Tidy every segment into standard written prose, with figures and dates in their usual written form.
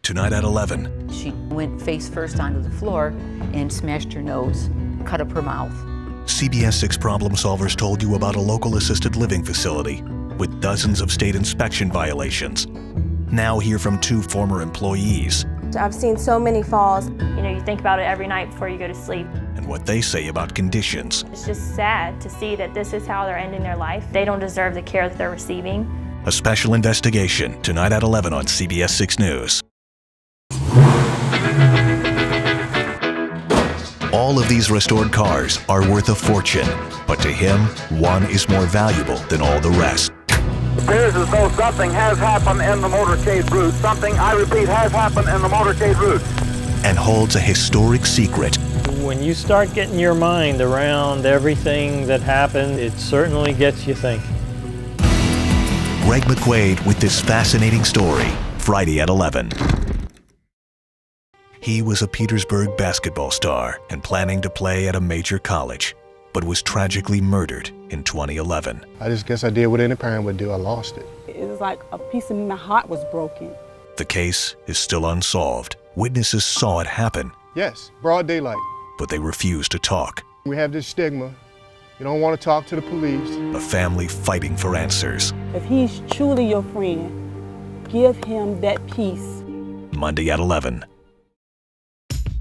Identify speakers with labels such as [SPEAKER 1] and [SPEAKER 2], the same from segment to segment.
[SPEAKER 1] Tonight at 11.
[SPEAKER 2] She went face first onto the floor and smashed her nose, cut up her mouth.
[SPEAKER 1] CBS 6 Problem Solvers told you about a local assisted living facility with dozens of state inspection violations. Now hear from 2 former employees.
[SPEAKER 3] I've seen so many falls.
[SPEAKER 4] You know, you think about it every night before you go to sleep.
[SPEAKER 1] And what they say about conditions.
[SPEAKER 4] It's just sad to see that this is how they're ending their life. They don't deserve the care that they're receiving.
[SPEAKER 1] A special investigation tonight at 11 on CBS 6 News. All of these restored cars are worth a fortune, but to him, one is more valuable than all the rest.
[SPEAKER 5] It appears as though something has happened in the motorcade route. Something, I repeat, has happened in the motorcade route.
[SPEAKER 1] And holds a historic secret.
[SPEAKER 6] When you start getting your mind around everything that happened, it certainly gets you thinking.
[SPEAKER 1] Greg McQuaid with this fascinating story, Friday at 11. He was a Petersburg basketball star and planning to play at a major college, but was tragically murdered in 2011.
[SPEAKER 7] I just guess I did what any parent would do. I lost it.
[SPEAKER 8] It was like a piece of my heart was broken.
[SPEAKER 1] The case is still unsolved. Witnesses saw it happen.
[SPEAKER 7] Yes, broad daylight.
[SPEAKER 1] But they refuse to talk.
[SPEAKER 7] We have this stigma. You don't want to talk to the police.
[SPEAKER 1] A family fighting for answers.
[SPEAKER 8] If he's truly your friend, give him that peace.
[SPEAKER 1] Monday at 11.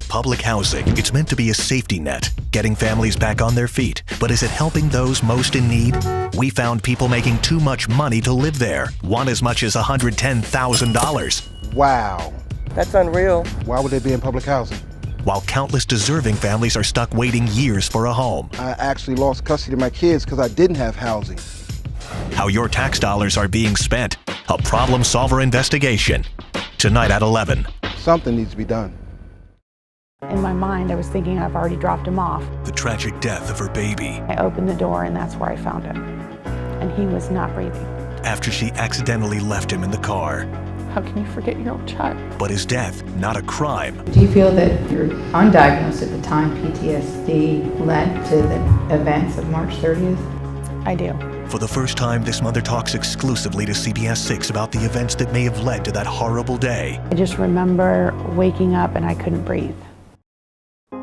[SPEAKER 1] Public housing, it's meant to be a safety net, getting families back on their feet. But is it helping those most in need? We found people making too much money to live there. One as much as $110,000.
[SPEAKER 7] Wow.
[SPEAKER 9] That's unreal.
[SPEAKER 7] Why would they be in public housing?
[SPEAKER 1] While countless deserving families are stuck waiting years for a home.
[SPEAKER 7] I actually lost custody of my kids because I didn't have housing.
[SPEAKER 1] How your tax dollars are being spent. A problem solver investigation. Tonight at 11.
[SPEAKER 7] Something needs to be done.
[SPEAKER 10] In my mind, I was thinking I've already dropped him off.
[SPEAKER 1] The tragic death of her baby.
[SPEAKER 10] I opened the door and that's where I found him. And he was not breathing.
[SPEAKER 1] After she accidentally left him in the car.
[SPEAKER 10] How can you forget your own child?
[SPEAKER 1] But is death not a crime?
[SPEAKER 11] Do you feel that your undiagnosed at the time PTSD led to the events of March 30th?
[SPEAKER 10] I do.
[SPEAKER 1] For the first time, this mother talks exclusively to CBS 6 about the events that may have led to that horrible day.
[SPEAKER 10] I just remember waking up and I couldn't breathe.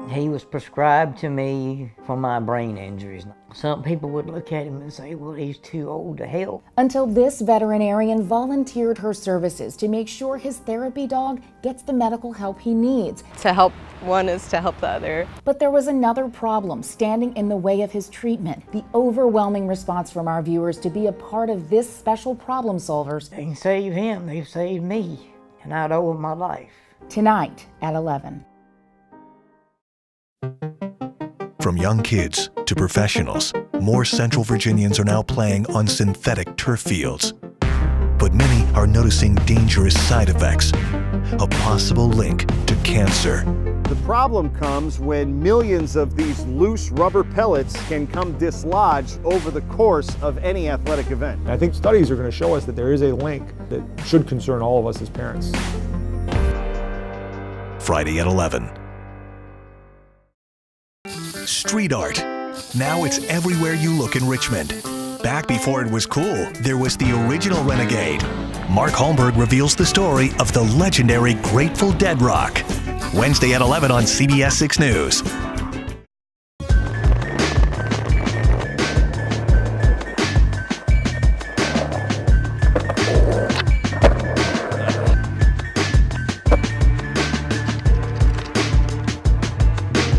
[SPEAKER 9] He was prescribed to me for my brain injuries. Some people would look at him and say, well, he's too old to help.
[SPEAKER 12] Until this veterinarian volunteered her services to make sure his therapy dog gets the medical help he needs.
[SPEAKER 3] To help one is to help the other.
[SPEAKER 12] But there was another problem standing in the way of his treatment. The overwhelming response from our viewers to be a part of this special Problem Solvers.
[SPEAKER 9] They can save him, they've saved me, and I'd owe him my life.
[SPEAKER 12] Tonight at 11.
[SPEAKER 1] From young kids to professionals, more Central Virginians are now playing on synthetic turf fields. But many are noticing dangerous side effects, a possible link to cancer.
[SPEAKER 13] The problem comes when millions of these loose rubber pellets can come dislodged over the course of any athletic event.
[SPEAKER 14] I think studies are going to show us that there is a link that should concern all of us as parents.
[SPEAKER 1] Friday at 11. Street art. Now it's everywhere you look in Richmond. Back before it was cool, there was the original Renegade. Mark Holmberg reveals the story of the legendary Grateful Dead rock. Wednesday at 11 on CBS 6 News.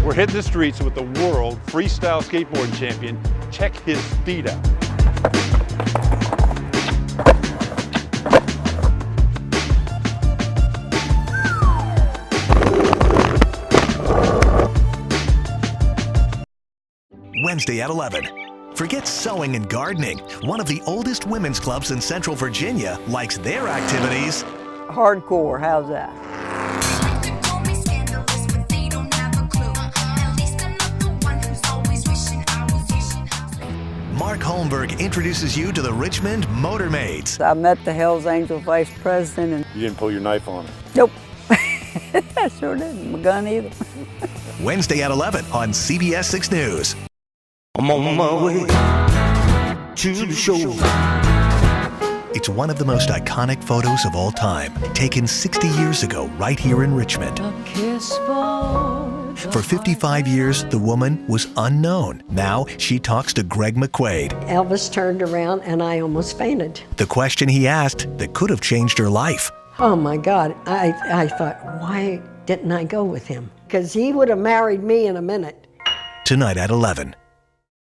[SPEAKER 15] We're hitting the streets with the world freestyle skateboarding champion. Check his speed out.
[SPEAKER 1] Wednesday at 11. Forget sewing and gardening. One of the oldest women's clubs in Central Virginia likes their activities.
[SPEAKER 9] Hardcore, how's that?
[SPEAKER 1] Mark Holmberg introduces you to the Richmond Motormaids.
[SPEAKER 9] I met the Hells Angel vice president and...
[SPEAKER 15] You didn't pull your knife on him?
[SPEAKER 9] Nope. I sure didn't. My gun either.
[SPEAKER 1] Wednesday at 11 on CBS 6 News.
[SPEAKER 16] I'm on my way to the show.
[SPEAKER 1] It's one of the most iconic photos of all time, taken 60 years ago right here in Richmond. For 55 years, the woman was unknown. Now she talks to Greg McQuaid.
[SPEAKER 16] Elvis turned around and I almost fainted.
[SPEAKER 1] The question he asked that could have changed her life.
[SPEAKER 16] Oh my God, I thought, why didn't I go with him? Because he would have married me in a minute.
[SPEAKER 1] Tonight at 11.